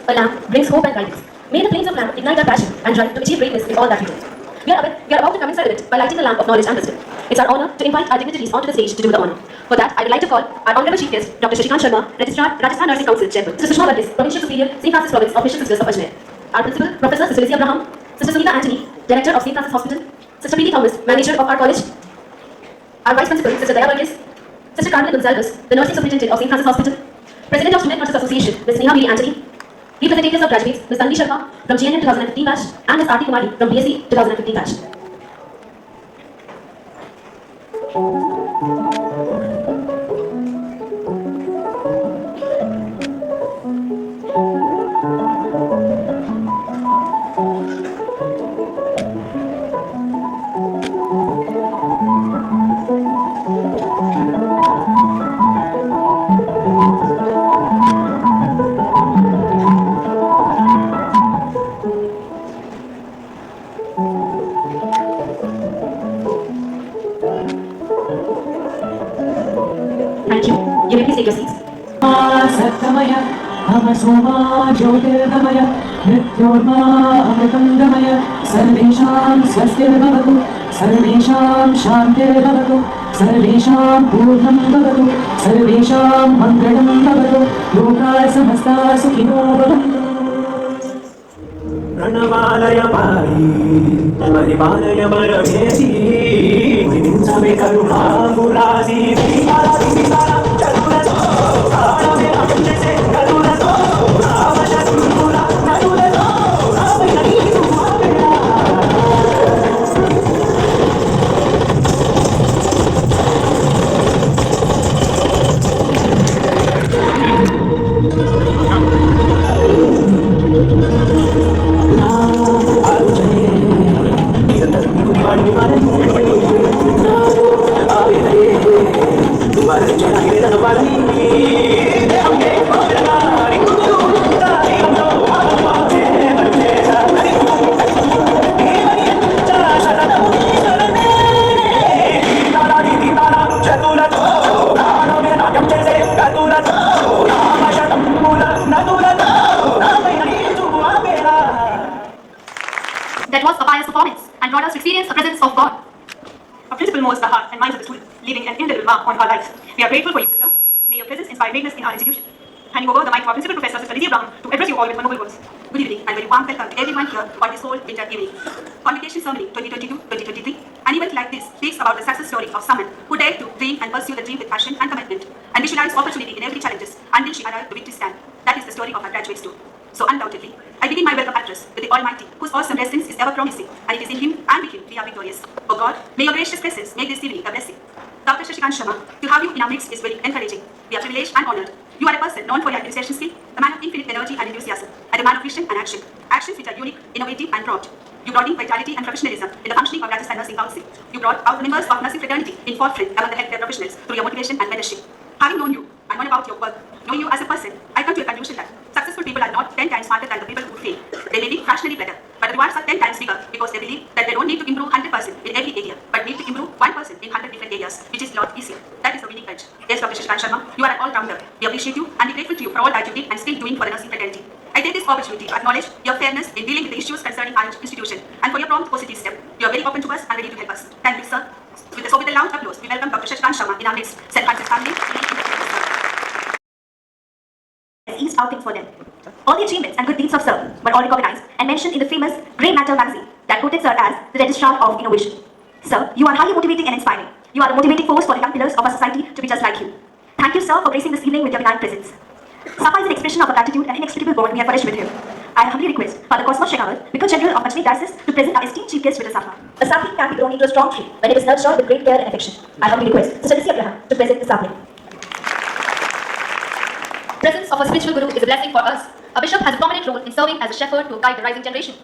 a lamp brings hope and guidance. May the flames of lamp ignite our passion and drive to achieve greatness in all that we do. We are about to come inside of it by lighting the lamp of knowledge and wisdom. It's our honor to invite our dignitaries onto the stage to do the honor. For that, I would like to call our honorable chief guest, Dr. Shashikant Sharma, Registrar, Rajasthan Nursing Council, Jaipur, Sister Sushma Baptist, Provincial Superior, St. Francis Province of Mission Sisters of Ajmer. Our principal, Professor Sister Lizzie Abraham, Sister Sunita Anthony, Director of St. Francis Hospital, Sister P.D. Thomas, Manager of our college, our Vice Principal, Sister Daya Burgess, Sister Carmen Gonzalez, the Nursing Superintendent of St. Francis Hospital, President of Student Nurses Association, Ms. Neha Miri Anthony, representatives of graduates, Ms. Tanvi Sharma from GNM 2015 batch and Ms. Aarti Kumari from BSc 2015 batch. Thank you. You may please take your seats. Satamaya, Amasoma, Jyotirgamaya, Mrityurma, Amritangamaya, Sarvesham Swastirvavatu, Sarvesham Shantirvavatu, Sarvesham Purnam Bhavatu, Sarvesham Mangladam Bhavatu, Loka Samasta Sukhino Bhavantu. Pranamalaya Mari, Marimalaya Maravesi, Vinsame Karuna Murasi, Vimala Vimala, Chaturato, Arame Amjese, Karurato, Avasha Kurura, Naturato, Avayani Kumapera. That was a pious performance and brought us to experience the presence of God. A principle moves the heart and minds of the student, leaving an indelible mark on our lives. We are grateful for you, sister. May your presence inspire greatness in our institution. Handing over the mic to our principal professor, Sister Lizzie Brown, to address you all with her noble words. Good evening and very warm welcome to everyone here on this whole winter evening. Convocation Ceremony 2022-2023. An event like this speaks about the success story of someone who dared to dream and pursue the dream with passion and commitment, and visualize opportunity in every challenges until she arrived the victory stand. That is the story of our graduates too. So undoubtedly, I begin my welcome address with the Almighty, whose awesome presence is ever promising, and it is in Him and with Him we are victorious. Oh God, may your gracious presence make this evening a blessing. Dr. Shashikant Sharma, to have you in our midst is very encouraging. We are privileged and honored. You are a person known for your administration skill, a man of infinite energy and enthusiasm, and a man of vision and action. Actions which are unique, innovative, and broad. You brought in vitality and professionalism in the functioning of Rajasthan Nursing Council. You brought out the members of nursing fraternity in forefront among the healthcare professionals through your motivation and mentorship. Having known you and known about your work, knowing you as a person, I come to a conclusion that successful people are not 10 times smarter than the people who fail. They may be fractionally better, but the rewards are 10 times bigger because they believe that they don't need to improve 100% in every area, but need to improve 1% in 100 different areas, which is a lot easier. That is the winning edge. Yes, Dr. Shashikant Sharma, you are an all-rounder. We appreciate you and be grateful to you for all that you did and still doing for the nursing fraternity. I take this opportunity to acknowledge your fairness in dealing with the issues concerning our institution and for your prompt positive step. You are very open to us and ready to help us. Thank you, sir. So with a loud applause, we welcome Dr. Shashikant Sharma in our midst. St. Francis family. Eased out things for them. All the achievements and good deeds of Sir were all recognized and mentioned in the famous Grey Matter magazine that quoted Sir as the Registrar of Innovation. Sir, you are highly motivating and inspiring. You are the motivating force for the young pillars of our society to be just like you. Thank you, sir, for gracing this evening with your benign presence. Safa is an expression of a gratitude and inextricable bond we have nourished with him. I humbly request Father Cosmos Shekhawat, Vicar General of Ajmer Diocese, to present our esteemed chief guest with a Safa. A sapling can be grown into a strong tree when it is nurtured with great care and affection. I humbly request Sister Lizzie Abraham to present the sapling. Presence of a spiritual guru is a blessing for us. A bishop has a prominent role in serving as a shepherd to guide the rising generation.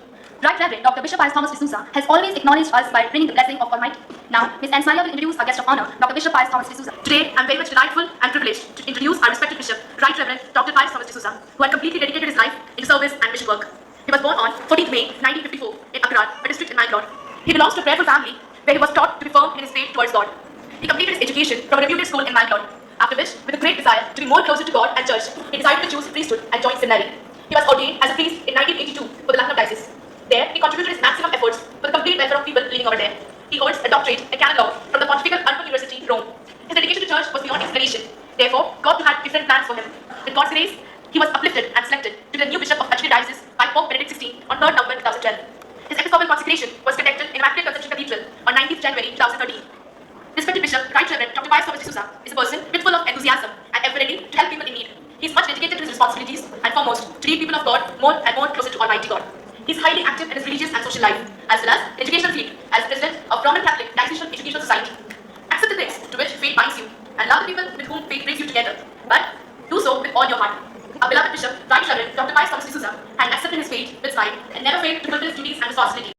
Right Reverend Dr. Bishop Pius Thomas D'Souza has always acknowledged us by bringing the blessing of Almighty. Now, Ms. Ansmaya will introduce our guest of honor, Dr. Bishop Pius Thomas D'Souza. Today, I am very much delightful and privileged to introduce our respected bishop, Right Reverend Dr. Pius Thomas D'Souza, who had completely dedicated his life in service and mission work. He was born on 14th May 1954 in Akrar, a district in Mangalore. He belongs to a prayerful family where he was taught to be firm in his faith towards God. He completed his education from a reputed school in Mangalore. After which, with a great desire to be more closer to God and church, he decided to choose priesthood and join seminary. He was ordained as a priest in 1982 for the Lucknow diocese. There, he contributed his maximum efforts for the complete welfare of people living over there. He holds a doctorate in canon law from the Pontifical Urban University, Rome. His dedication to church was beyond explanation. Therefore, God had different plans for him. With God's grace, he was uplifted and selected to be the new bishop of Ajmer Diocese by Pope Benedict XVI on 3rd November 2012. His episcopal consecration was conducted in Immaculate Conception Cathedral on 19th January 2013. Respected Bishop, Right Reverend Dr. Pius Thomas D'Souza is a person with full of enthusiasm and ever ready to help people in need. He is much dedicated to his responsibilities and foremost to lead people of God more and more closer to Almighty God. He is highly active in his religious and social life, as well as in educational field as president of Roman Catholic Diocesan Educational Society. Accept the things to which faith binds you and love the people with whom faith brings you together, but do so with all your heart. Our beloved Bishop, Right Reverend Dr. Pius Thomas D'Souza, has accepted his fate with pride and never failed to fulfill his duties and responsibilities.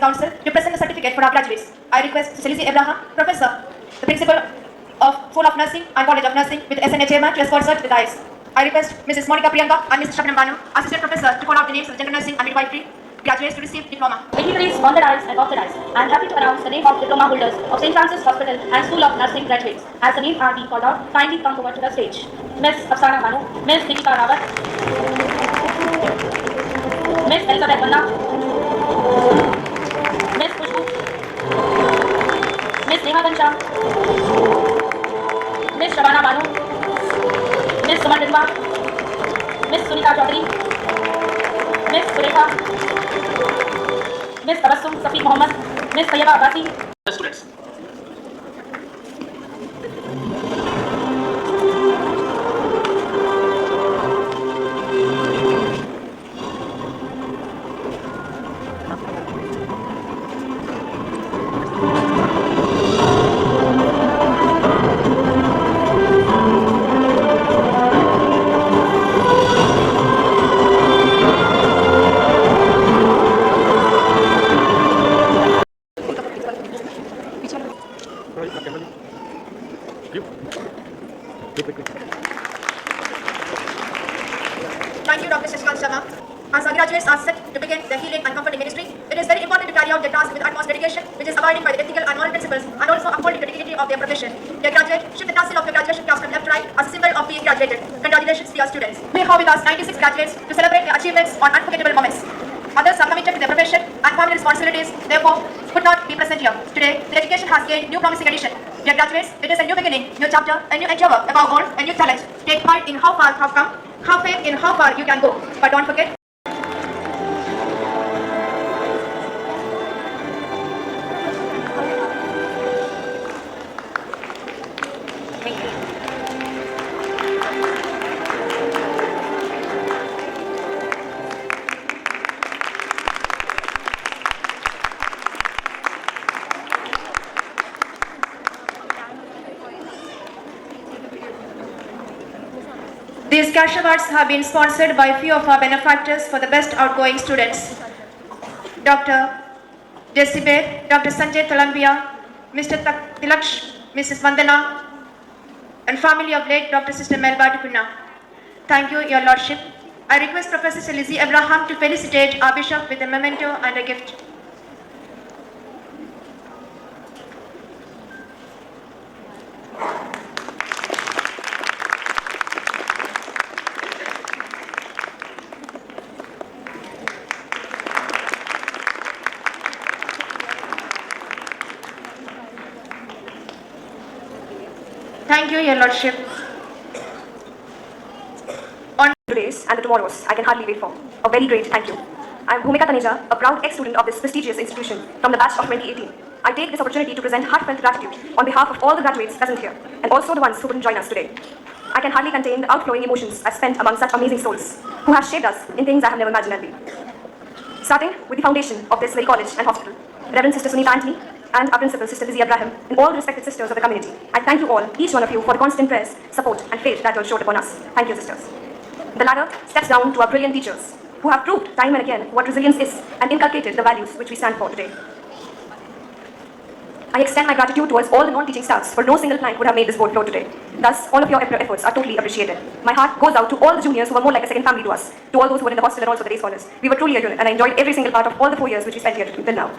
Council to present the certificate for our graduates. I request Celizy Abraham, Professor, the Principal of School of Nursing and College of Nursing with SNA Chairman to escort sir to the dais. I request Mrs. Monica Priyanka and Mr. Shabnam Banu, Assistant Professor, to call out the names of General Nursing and Midwifery graduates to receive diploma. Dignitaries on the dais and off the dais. I am happy to announce the name of diploma holders of St. Francis Hospital and School of Nursing graduates. As the names are being called out, kindly come over to the stage. Ms. Afsana Banu, Ms. Deepika Rawat, Ms. Elizabeth Vanna, Ms. Khushbu, Ms. Neha Ghanshyam, Ms. Shabana Banu, Ms. Suman Ridwa, Ms. Sunita Chaudhary, Ms. Surekha, Ms. Tabassum Safi Mohammed, Ms. Tayyaba Abbasi. Students. Thank you, Dr. Shashikant Sharma. As our graduates are set to begin their healing and comforting ministry, it is very important to carry out their task with utmost dedication, which is abiding by the ethical and moral principles and also upholding the dignity of their profession. Dear graduate, shift the tassel of your graduation caps from left to right as a symbol of being graduated. Congratulations, dear students. We have with us 96 graduates to celebrate their achievements on unforgettable moments. Others are committed to their profession and family responsibilities, therefore could not be present here. Today, their education has gained new promising addition. Dear graduates, it is a new beginning, new chapter, a new endeavor, above all, a new challenge. Take pride in how far you have come, have faith in how far you can go. But don't forget, these cash awards have been sponsored by a few of our benefactors for the best outgoing students. Dr. Jessibe, Dr. Sanjay Talambia, Mr. Tilaksh, Mrs. Vandana, and family of late Dr. Sister Melba Dukunna. Thank you, Your Lordship. I request Professor Sir Lizzie Abraham to felicitate our Bishop with a memento and a gift. Thank you, Your Lordship. Today's and the tomorrows I can hardly wait for. A very great thank you. I am Bhumika Taneja, a proud ex-student of this prestigious institution from the batch of 2018. I take this opportunity to present heartfelt gratitude on behalf of all the graduates present here and also the ones who couldn't join us today. I can hardly contain the outflowing emotions I've spent among such amazing souls who have shaped us in things I have never imagined I'd be. Starting with the foundation of this very college and hospital, Reverend Sister Sunita Anthony and our principal, Sister Lizzie Abraham, and all the respected sisters of the community. I thank you all, each one of you, for the constant prayers, support, and faith that you all showed upon us. Thank you, sisters. The ladder steps down to our brilliant teachers, who have proved time and again what resilience is and inculcated the values which we stand for today. I extend my gratitude towards all the non-teaching staffs, for no single plank would have made this board flow today. Thus, all of your efforts are totally appreciated. My heart goes out to all the juniors who were more like a second family to us, to all those who were in the hostel and also the day scholars. We were truly a unit, and I enjoyed every single part of all the 4 years which we spent here till now.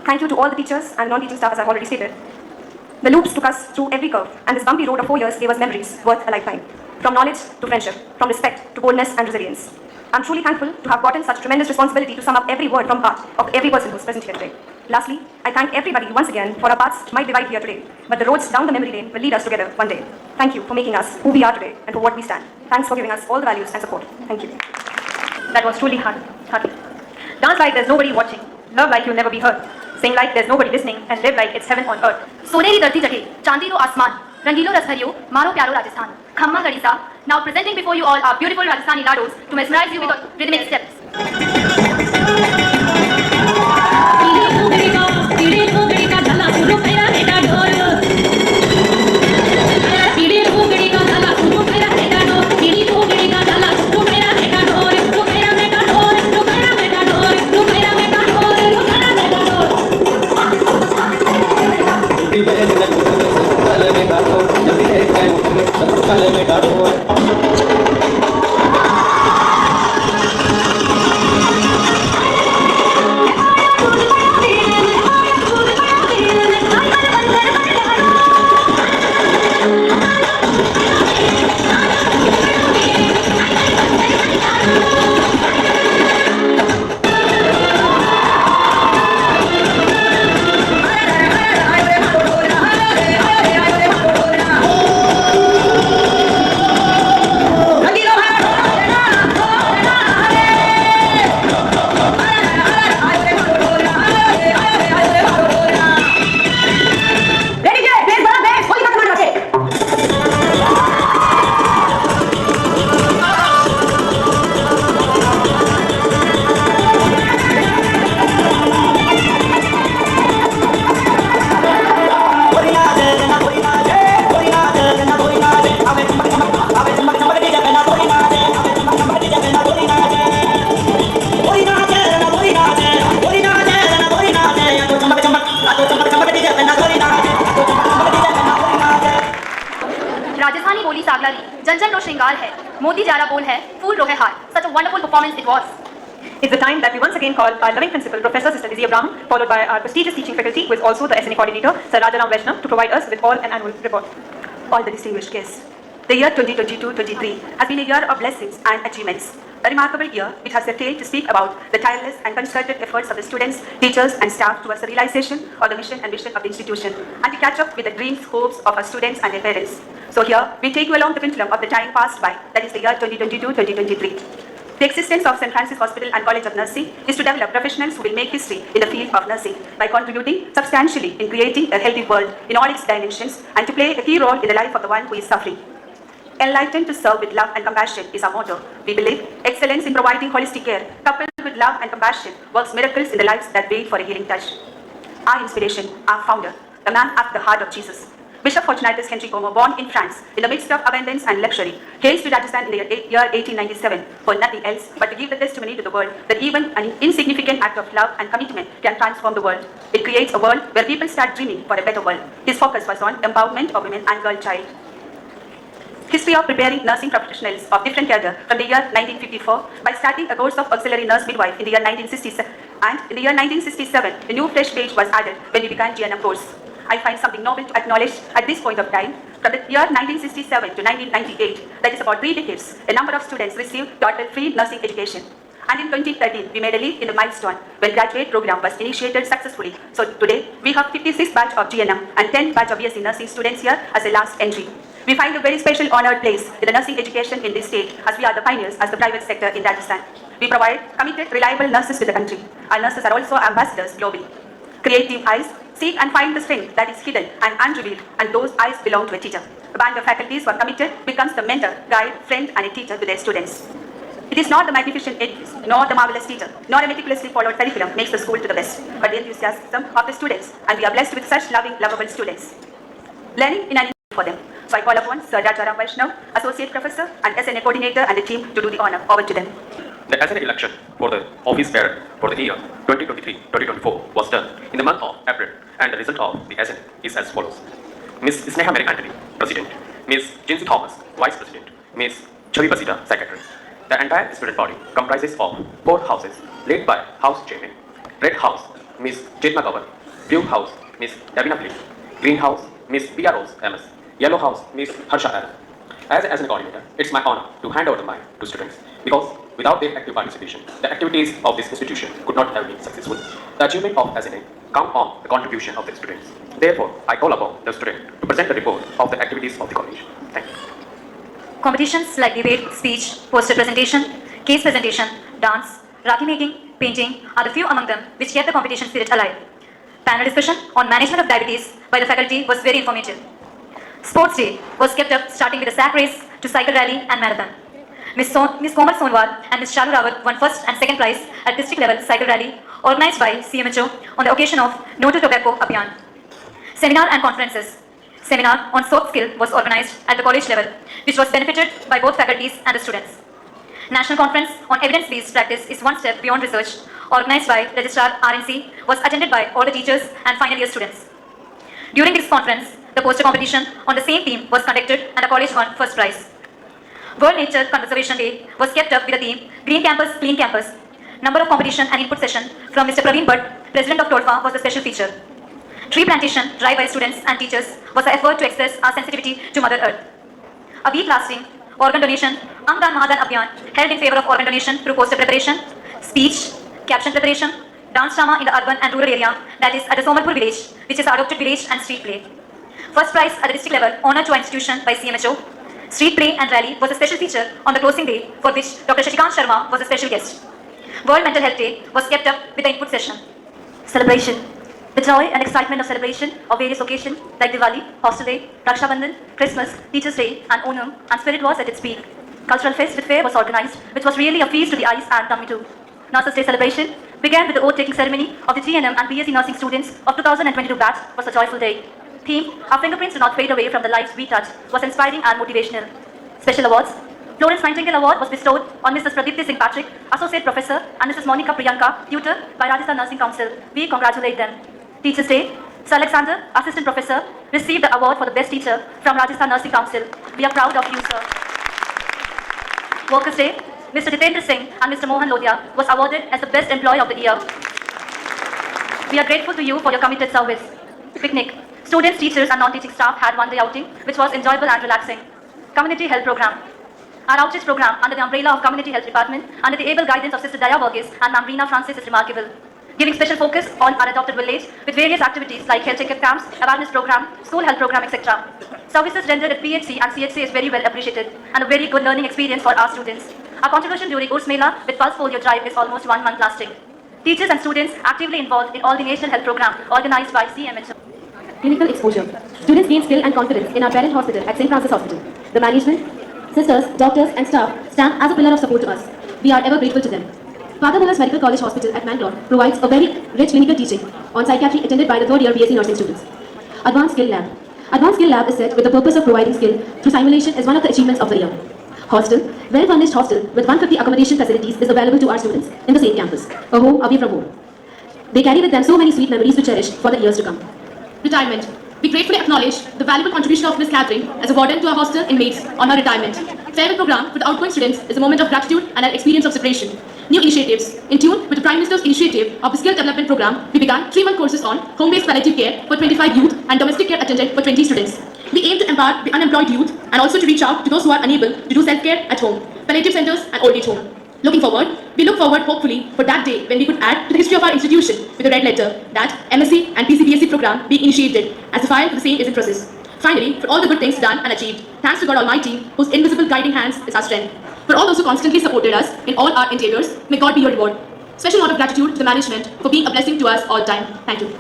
Thank you to all the teachers and non-teaching staff, as I've already stated. The loops took us through every curve, and this bumpy road of 4 years gave us memories worth a lifetime. From knowledge to friendship, from respect to boldness and resilience. I'm truly thankful to have gotten such tremendous responsibility to sum up every word from heart of every person who's present here today. Lastly, I thank everybody once again for our paths might divide here today, but the roads down the memory lane will lead us together one day. Thank you for making us who we are today and for what we stand. Thanks for giving us all the values and support. Thank you. That was truly hearty. Dance like there's nobody watching, love like you'll never be hurt, sing like there's nobody listening, and live like it's heaven on earth. सोनेरी धरती जगे चांदीलो आसमान रंगीलो रस भरियो मारो प्यारो राजस्थान खम्मा गड़ीसा. Now presenting before you all our beautiful Rajasthani lados to mesmerize you with rhythmic steps. Rajasthani बोली सागलारी जन जन रो श्रृंगार है मोती जारा बोल है फूल रोहे हार. Such a wonderful performance it was. It's the time that we once again call our loving principal, Professor Sister Lizzie Abraham, followed by our prestigious teaching faculty, who is also the SNA coordinator, Sir Rajaram Vaishnav, to provide us with all an annual report. All the distinguished guests. The year 2022-23 has been a year of blessings and achievements. A remarkable year which has the tale to speak about the tireless and concerted efforts of the students, teachers and staff towards the realization of the mission and vision of the institution and to catch up with the dreams, hopes of our students and their parents. So here, we take you along the pendulum of the time passed by, that is the year 2022-2023. The existence of St. Francis Hospital and College of Nursing is to develop professionals who will make history in the field of nursing by contributing substantially in creating a healthy world in all its dimensions and to play a key role in the life of the one who is suffering. Enlightened to serve with love and compassion is our motto. We believe excellence in providing holistic care, coupled with love and compassion, works miracles in the lives that wait for a healing touch. Our inspiration, our founder, the man after the heart of Jesus, Bishop Fortunatus Henry Como, born in France, in the midst of abundance and luxury, hails to Rajasthan in the year 1897 for nothing else but to give the testimony to the world that even an insignificant act of love and commitment can transform the world. It creates a world where people start dreaming for a better world. His focus was on empowerment of women and girl child. History of preparing nursing professionals of different cadre from the year 1954 by starting a course of auxiliary nurse midwife in the year 1967, and in the year 1967 a new fresh page was added when we began GNM course. I find something noble to acknowledge at this point of time. From the year 1967 to 1998, that is about 3 decades, a number of students received total free nursing education. And in 2013, we made a leap in the milestone when graduate program was initiated successfully. So today, we have 56 batch of GNM and 10 batch of BSc nursing students here as a last entry. We find a very special honored place in the nursing education in this state, as we are the pioneers as the private sector in Rajasthan. We provide committed, reliable nurses to the country. Our nurses are also ambassadors globally. Creative eyes seek and find the strength that is hidden and unrevealed, and those eyes belong to a teacher. A band of faculties who are committed becomes the mentor, guide, friend, and a teacher to their students. It is not the magnificent edifice, nor the marvelous teacher, nor a meticulously followed curriculum makes the school to the best, but the enthusiasm of the students, and we are blessed with such loving, lovable students. Learning in an for them. So I call upon Sir Rajaram Vaishnav, Associate Professor and SNA Coordinator, and the team to do the honor. Over to them. The SNA election for the office bearer for the year 2023-2024 was done in the month of April, and the result of the SNA is as follows. Ms. Sneha Mary Anthony, President. Ms. Jinsy Thomas, Vice President. Ms. Chavi Pasita, Secretary. The entire student body comprises of 4 houses led by House Chairman. Red House, Ms. Chetna Gavar. Blue House, Ms. Davina Philip. Green House, Ms. Pia Rose MS. Yellow House, Ms. Harsha Adam. As an coordinator, it's my honor to hand over the mic to students, because without their active participation, the activities of this institution could not have been successful. The achievement of SNA come on the contribution of the students. Therefore, I call upon the student to present the report of the activities of the college. Thank you. Competitions like debate, speech, poster presentation, case presentation, dance, rakhi making, painting are the few among them which kept the competition spirit alive. Panel discussion on management of diabetes by the faculty was very informative. Sports day was kept up, starting with a sack race to cycle rally and marathon. Ms. Komal Sonwar and Ms. Shalu Rawat won first and second prize at district level cycle rally organized by CMHO on the occasion of No to Tobacco Abhiyan. Seminar and conferences. Seminar on soap skill was organized at the college level, which was benefited by both faculties and the students. National conference on evidence-based practice is one step beyond research, organized by Registrar RNC, was attended by all the teachers and final year students. During this conference, the poster competition on the same theme was conducted and the college won first prize. World Nature Conservation Day was kept up with the theme Green Campus, Clean Campus. Number of competition and input session from Mr. Praveen Bhatt, President of TOLFA, was the special feature. Tree plantation, drive by students and teachers, was an effort to express our sensitivity to Mother Earth. A week lasting organ donation, Angdan Mahadan Abhiyan, held in favor of organ donation through poster preparation, speech, caption preparation, dance drama in the urban and rural area, that is at the Somalpur village, which is the adopted village, and street play. First prize at the district level, honor to our institution by CMHO. Street play and rally was a special feature on the closing day, for which Dr. Shashikant Sharma was a special guest. World Mental Health Day was kept up with the input session. Celebration. The joy and excitement of celebration of various occasions like Diwali, Hostel Day, Raksha Bandhan, Christmas, Teachers' Day, and Onam, and spirit was at its peak. Cultural fest with fair was organized, which was really a feast to the eyes and tummy too. Nurses' Day celebration began with the oath-taking ceremony of the GNM and BSc nursing students of 2022 batch. Was a joyful day. Theme, our fingerprints do not fade away from the lives we touch, was inspiring and motivational. Special awards. Florence Nightingale Award was bestowed on Mrs. Pradipti Singh Patrick, Associate Professor, and Mrs. Monica Priyanka, Tutor by Rajasthan Nursing Council. We congratulate them. Teachers' Day. Sir Alexander, Assistant Professor, received the award for the Best Teacher from Rajasthan Nursing Council. We are proud of you, sir. Workers' Day. Mr. Jitendra Singh and Mr. Mohan Lodhia was awarded as the Best Employee of the Year. We are grateful to you for your committed service. Picnic. Students, teachers, and non-teaching staff had one-day outing, which was enjoyable and relaxing. Community Health Program. Our outreach program under the umbrella of Community Health Department, under the able guidance of Sister Daya Burgess and Ma'am Reena Francis, is remarkable, giving special focus on our adopted village with various activities like health checkup camps, awareness program, school health program, etc. Services rendered at PHC and CHC is very well appreciated and a very good learning experience for our students. Our contribution during Urs Mela with Pulse Polio Drive is almost 1 month lasting. Teachers and students actively involved in all the national health program organized by CMHO. Clinical exposure. Students gain skill and confidence in our parent hospital at St. Francis Hospital. The management, sisters, doctors, and staff stand as a pillar of support to us. We are ever grateful to them. Father Muller's Medical College Hospital at Mangalore provides a very rich clinical teaching on psychiatry attended by the third year BSc nursing students. Advanced Skill Lab. Advanced Skill Lab is set with the purpose of providing skill through simulation is one of the achievements of the year. Hostel. Well-furnished hostel with 150 accommodation facilities is available to our students in the same campus, a home away from home. They carry with them so many sweet memories to cherish for the years to come. Retirement. We gratefully acknowledge the valuable contribution of Ms. Catherine as a warden to our hostel inmates on her retirement. Farewell program for the outgoing students is a moment of gratitude and an experience of separation. New initiatives. In tune with the Prime Minister's initiative of the Skill Development Program, we began 3-month courses on home-based palliative care for 25 youth and domestic care attendant for 20 students. We aim to empower the unemployed youth and also to reach out to those who are unable to do self-care at home, palliative centers and old age home. We look forward hopefully for that day when we could add to the history of our institution with a red letter that MSc and PCBSc program being initiated as the file for the same is in process. Finally, for all the good things done and achieved, thanks to God Almighty, whose invisible guiding hands is our strength. For all those who constantly supported us in all our endeavors, may God be your reward. Special note of gratitude to the management for being a blessing to us all time. Thank you.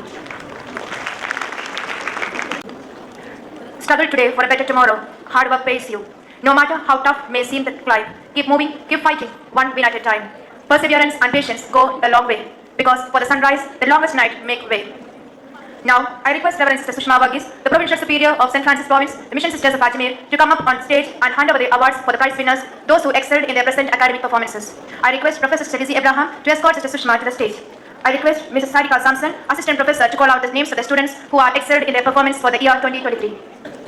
Struggle today for a better tomorrow. Hard work pays you. No matter how tough may seem the climb, keep moving, keep fighting, one win at a time. Perseverance and patience go a long way, because for the sunrise, the longest night make way. Now, I request Reverend Sister Sushma Varghese, the Provincial Superior of St. Francis Province, the Mission Sisters of Ajmer, to come up on stage and hand over the awards for the prize winners, those who excelled in their present academic performances. I request Professor Sister Lizzie Abraham to escort Sister Sushma to the stage. I request Mrs. Sarika Samson, Assistant Professor, to call out the names of the students who are excelled in their performance for the year 2023.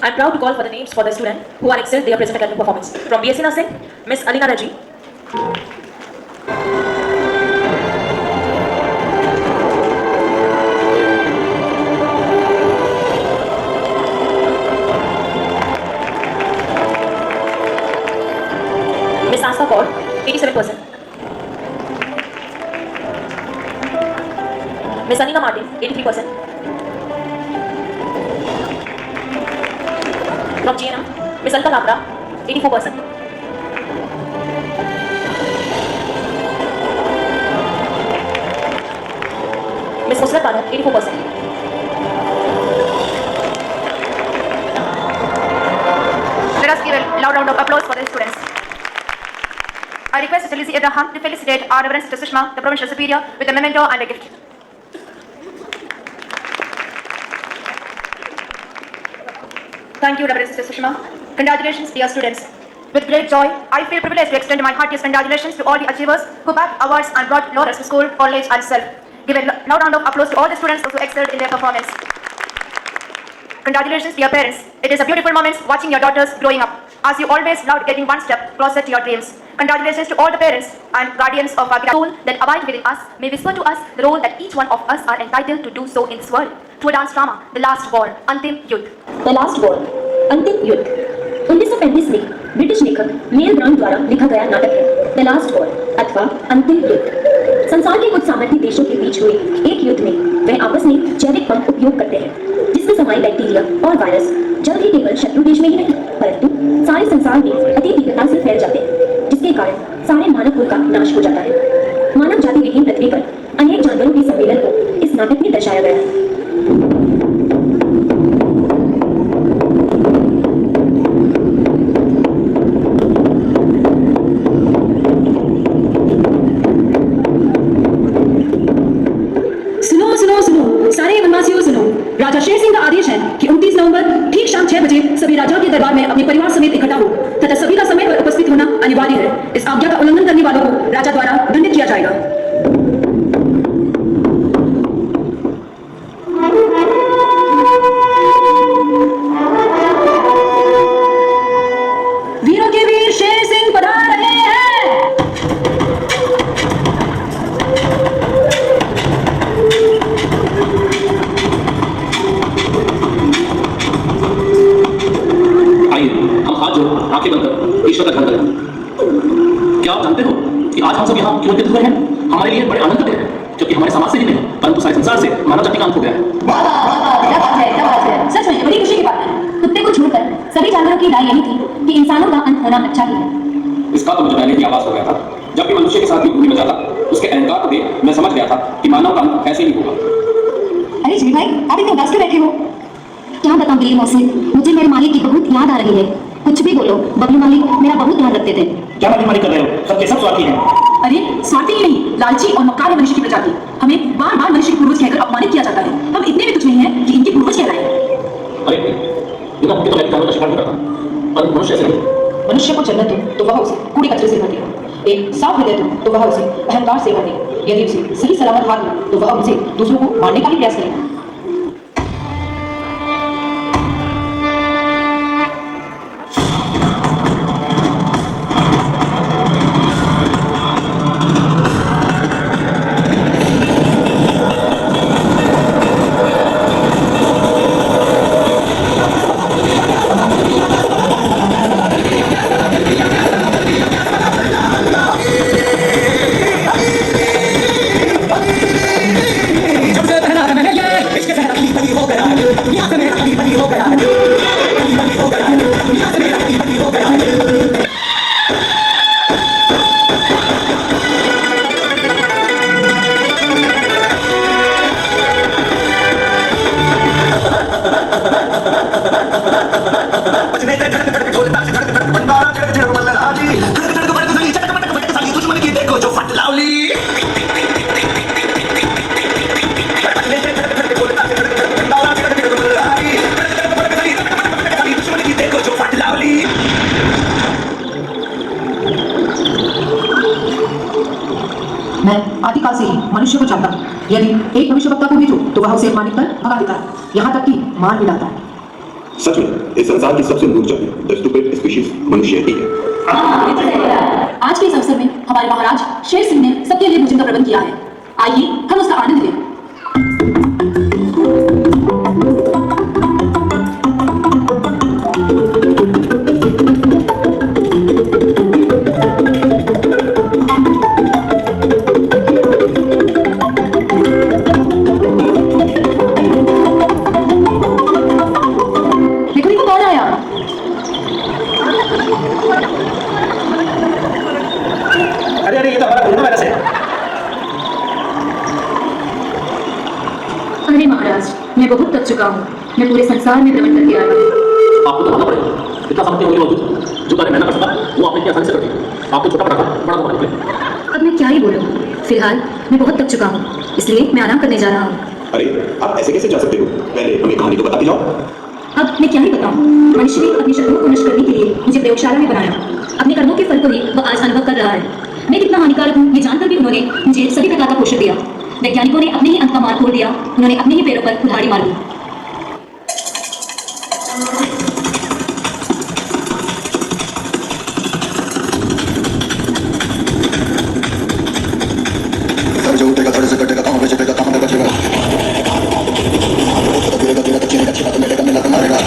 I am proud to call for the names for the students who are excelled their present academic performance. From BSc Nursing, Miss Alina Raji. Miss Asta Kaur, 87%. Miss Anina Martin, 83%. From GNM, Miss Alka Labra, 84%. Miss Nusrat Bano, 84%. Let us give a loud round of applause for the students. I request Sister Lizzie Abraham to felicitate our Reverend Sister Sushma, the Provincial Superior, with a memento and a gift. Thank you, Reverend Sister Sushma. Congratulations, dear students. With great joy, I feel privileged to extend my heartiest congratulations to all the achievers who bagged awards and brought laurels to school, college, and self. Give a loud round of applause to all the students who excelled in their performance. Congratulations, dear parents. It is a beautiful moment watching your daughters growing up, as you always loved getting one step closer to your dreams. Congratulations to all the parents and guardians of our soul that abide within us may whisper to us the role that each one of us are entitled to do so in this world. To a dance drama, The Last War, Antim Yudh. The Last War, अंतिम युद्ध 1935 में British लेखक mail brown द्वारा लिखा गया नाटक है the last war अथवा अंतिम युद्ध। संसार के कुछ सामर्थ्य देशों के बीच हुए एक युद्ध में वह आपस में जैविक बम उपयोग करते हैं, जिसमें समाई बैक्टीरिया और वायरस जल्द ही केवल शत्रु देश में ही नहीं परंतु सारे संसार में अति तीव्रता से फैल जाते हैं, जिसके कारण सारे मानव कुल का नाश हो जाता है। मानव जाति विहीन पृथ्वी पर अनेक जानवरों के सम्मेलन को इस नाटक में दर्शाया गया है। राजा शेर सिंह का आदेश है कि 29 नवंबर ठीक शाम 6 बजे सभी राजाओं के दरबार में अपने परिवार समेत इकट्ठा हो तथा सभी का समय पर उपस्थित होना अनिवार्य है। इस आज्ञा का उल्लंघन करने वालों को राजा द्वारा दंडित किया जाएगा। वीरों के वीर शेर सिंह पधार रहे हैं। आंखें बंद कर ईश्वर का ध्यान करें। क्या आप जानते हो कि आज हम सब यहाँ क्यों एकत्रित हुए हैं? हमारे लिए बड़े आनंद का दिन है, क्योंकि हमारे समाज से ही नहीं परंतु सारे संसार से मानव जाति का अंत हो गया है। सच में बड़ी खुशी की बात है। कुत्ते को छोड़कर सभी जानवरों की राय यही थी कि इंसानों का अंत होना अच्छा ही है। इसका तो मुझे पहले ही आभास हो गया था। जब भी मनुष्य के साथ भी बचा था, उसके अहंकार को देख मैं समझ गया था कि मानव का अंत ऐसे ही होगा। अरे जी भाई, आप इतने उदास क्यों बैठे हो? क्या बताऊं वीर मोहसिन, मुझे मेरे मालिक की बहुत याद आ रही है। कुछ भी बोलो, बबलू मालिक मेरा बहुत ध्यान रखते थे। क्या मालिक कर रहे हो? सबके सब स्वार्थी हैं। अरे स्वार्थी ही नहीं, लालची और मक्कार है मनुष्य की प्रजाति। हमें बार बार मनुष्य के पूर्वज कहकर अपमानित किया जाता है। हम इतने भी तुच्छ नहीं हैं कि इनके पूर्वज कहलाएं। अरे ये तो मुझे तो का शिकार नहीं करता, पर मनुष्य से नहीं। मनुष्य को जन्नत दो तो वह उसे कूड़े कचरे से भर दे, एक साफ हृदय दो तो वह उसे अहंकार से भर दे, यदि उसे सही सलामत हाथ दो तो वह उसे दूसरों को मारने का भी प्रयास करेगा। मैं आदिकाल से ही मनुष्य को जानता हूँ। यदि एक मनुष्य वक्ता को भी तो वह उसे अपमानित कर भगा देता है, यहाँ तक कि मार भी डालता है। सच में इस संसार की सबसे मूर्ख जाति द स्टूपिड स्पीशीज मनुष्य ही है। आज के इस अवसर में हमारे महाराज शेर सिंह ने सबके लिए भोजन का प्रबंध किया है। आइए हम उसका आनंद लें। अरे ये तो हमारा कोरोना वायरस है। अरे महाराज, मैं बहुत थक चुका हूँ। मैं पूरे संसार में भ्रमण करके आया हूँ। आपको तो भागना पड़ेगा। इतना समझते होने के बावजूद जो कार्य मैं ना कर सका वो आपने इतनी आसानी से कर दिया। आपको छोटा पड़ा बड़ा तो बना निकले। अब मैं क्या ही बोलूँ। फिलहाल मैं बहुत थक चुका हूँ, इसलिए मैं आराम करने जा रहा हूँ। अरे आप ऐसे कैसे जा सकते हो? पहले हमें कहानी तो बताते जाओ। अब मैं क्या ही बताऊँ। मनुष्य ने अपनी शत्रुओं को नष्ट करने के लिए मुझे प्रयोगशाला में बनाया। अपने कर्मों के फल को ही वह आज अनुभव कर रहा है। मैं कितना हानिकारक हूँ ये जानकर भी उन्होंने मुझे सभी प्रकार का पोषण दिया। वैज्ञानिकों ने अपने ही अंत का मार्ग खोल दिया। उन्होंने अपने ही पैरों पर कुल्हाड़ी मार दी। जो उठेगा थोड़े से कटेगा, कहाँ पे चलेगा, कहाँ पे बचेगा। तेरा तेरा बच्चे का छिपा तो मेरे का मिला मारेगा।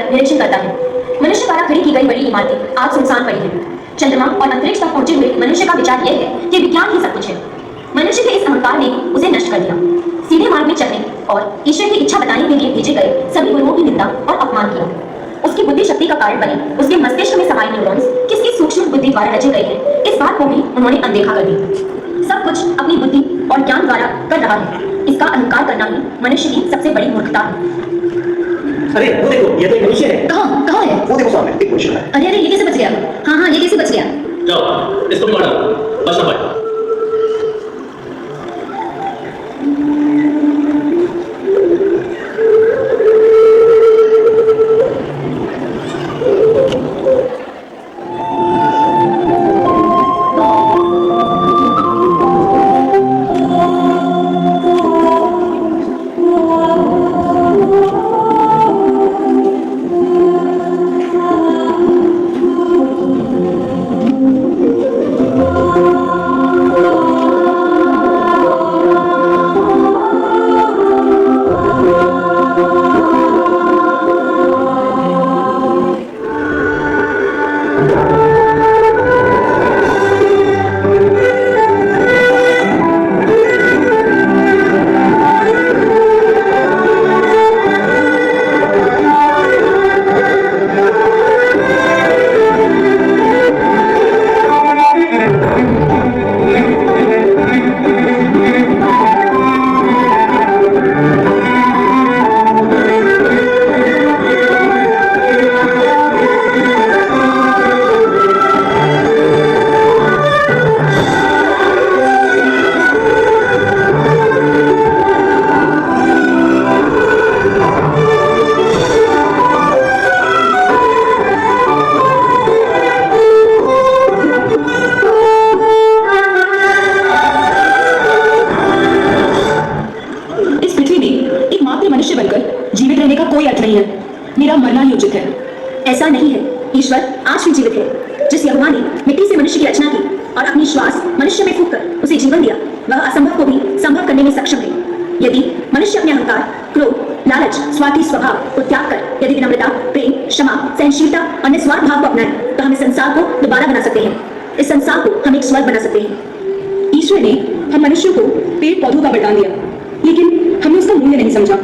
निरीक्षण करता है। मनुष्य द्वारा खड़ी की गई बड़ी इमारतें आज सुनसान पड़ी हैं। चंद्रमा और अंतरिक्ष तक पहुंचे हुए मनुष्य का विचार यह है कि विज्ञान ही सब कुछ है। मनुष्य के इस अहंकार ने उसे नष्ट कर दिया। सीधे मार्ग में चलने और ईश्वर की इच्छा बताने के लिए भेजे गए सभी गुरुओं की निंदा और अपमान किया। उसकी बुद्धि शक्ति का कारण बने उसके मस्तिष्क में समाये न्यूरॉन्स किसकी सूक्ष्म बुद्धि द्वारा रचे गए हैं, इस बात को भी उन्होंने अनदेखा कर दिया। सब कुछ अपनी बुद्धि और ज्ञान द्वारा कर रहा है। इसका अहंकार करना ही मनुष्य की सबसे बड़ी मूर्खता है। अरे वो देखो, ये तो एक मनुष्य है। कहाँ कहाँ है? वो देखो सामने एक मनुष्य है। अरे अरे ये कैसे बच गया? हाँ हाँ ये कैसे बच गया? जाओ इसको भी मारो, बच ना पाए। ऐसा नहीं है। ईश्वर आज भी जीवित है। जिस यहोवा ने मिट्टी से मनुष्य की रचना की और अपनी श्वास मनुष्य में फूंककर उसे जीवन दिया, वह असंभव को भी संभव करने में सक्षम है। यदि मनुष्य अपने अहंकार, क्रोध, लालच, स्वार्थी स्वभाव को त्याग कर यदि विनम्रता, प्रेम, क्षमा, सहनशीलता और निस्वार्थ भाव को अपनाए तो हम इस संसार को दोबारा बना सकते हैं। इस संसार को हम एक स्वर्ग बना सकते हैं। ईश्वर ने हम मनुष्यों को पेड़ पौधों का वरदान दिया, लेकिन हमने उसका मूल्य नहीं समझा।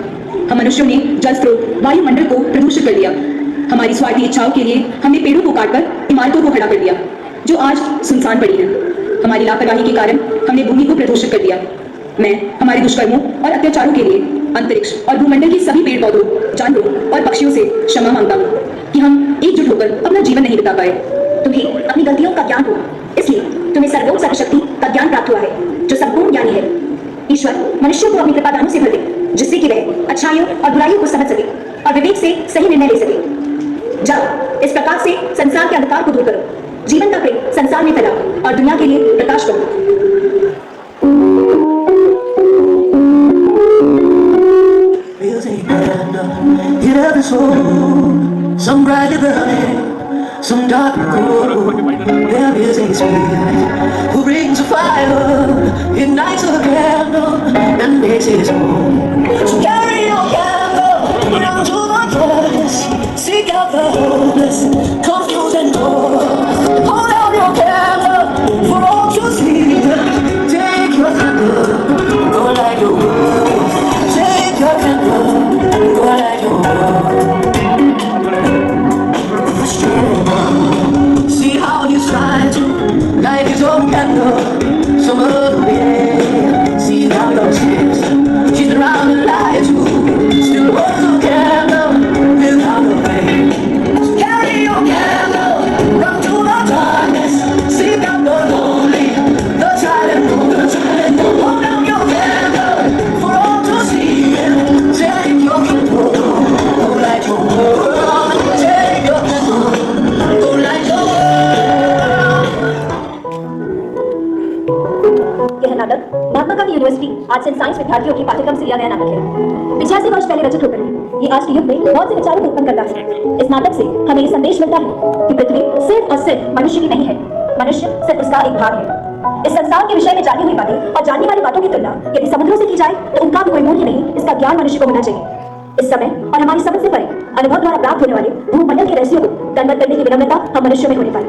हम मनुष्यों ने जल स्रोत, वायुमंडल को प्रदूषित कर दिया। हमारी स्वार्थी इच्छाओं के लिए हमने पेड़ों को काटकर इमारतों को खड़ा कर दिया, जो आज सुनसान पड़ी है। हमारी लापरवाही के कारण हमने भूमि को प्रदूषित कर दिया। मैं हमारे दुष्कर्मों और अत्याचारों के लिए अंतरिक्ष और भूमंडल के सभी पेड़ पौधों, जानवरों और पक्षियों से क्षमा मांगता हूँ कि हम एकजुट होकर अपना जीवन नहीं बिता पाए। तुम्हें अपनी गलतियों का ज्ञान हो, इसलिए तुम्हें सर्वोच्च सर्वशक्ति का ज्ञान प्राप्त हुआ है, जो संपूर्ण ज्ञानी है। ईश्वर मनुष्य को अपनी कृपा दानों से भर दे, जिससे कि वह अच्छाइयों और बुराइयों को समझ सके और विवेक से सही निर्णय ले सके। जाओ, इस प्रकाश से संसार के अंधकार को दूर करो, जीवन का प्रेम संसार में फैलाओ और दुनिया के लिए प्रकाश करो। Some bright burning, some dark cold. There is a spirit who brings a fire, ignites a candle, and makes his home. So carry your candle around to the darkness, seek out the hopeless, confused and bored. Hold out your candle for all to see. Take your candle, go light your world. Take your candle, go light your world. See how he's trying to light his own candle some other way. See how your tears, she's been around and lied to, still holds a candle without a flame. So carry your candle, run to the darkness, seek out the lonely, the tried and true. Hold out your candle for all to see. Take your candle, go light your world. Take your candle, go light your world. यह नाटक Mahatma Gandhi university arts and science विद्यार्थियों के पाठ्यक्रम से लिया गया नाटक है। 85 वर्ष पहले रचित होकर ये आज के युग में बहुत से विचारों को उत्पन्न करता है। इस नाटक से हमें ये संदेश मिलता है कि पृथ्वी सिर्फ और सिर्फ मनुष्य की नहीं है, मनुष्य सिर्फ उसका एक भाग है। इस संसार के विषय में जानी हुई बातें और जानने वाली बातों की तुलना यदि समुद्रों से की जाए तो उनका भी कोई मूल्य नहीं। इसका ज्ञान मनुष्य को होना चाहिए। इस समय और हमारी समझ से परे अनुभव द्वारा प्राप्त होने वाले भूमंडल के रहस्यों को दंडवत करने की विनम्रता हम मनुष्य में होने पाए।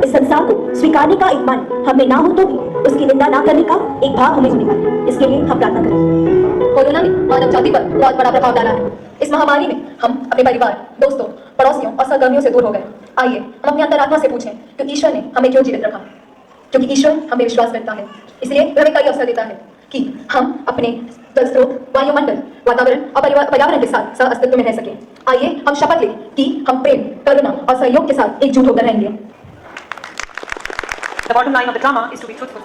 इस संसार को स्वीकारने का एक मन हमें ना हो तो भी उसकी निंदा ना करने का एक भाव हमें होने पाए। इसके लिए हम प्रार्थना करें। कोरोना ने मानव जाति पर बहुत बड़ा प्रभाव डाला है। इस महामारी में हम अपने परिवार, दोस्तों, पड़ोसियों और सहकर्मियों से दूर हो गए। आइए हम अपनी अंतरात्मा से पूछें कि ईश्वर ने हमें क्यों जीवित रखा। क्योंकि ईश्वर हमें विश्वास करता है, इसलिए वह हमें कई अवसर देता है कि हम अपने जल स्रोत, वायुमंडल, वातावरण और पर्यावरण के साथ सह अस्तित्व में रह सकें। आइए हम शपथ लें कि हम प्रेम, करुणा और सहयोग के साथ एकजुट होकर रहेंगे। The bottom line of the drama is to be truthful.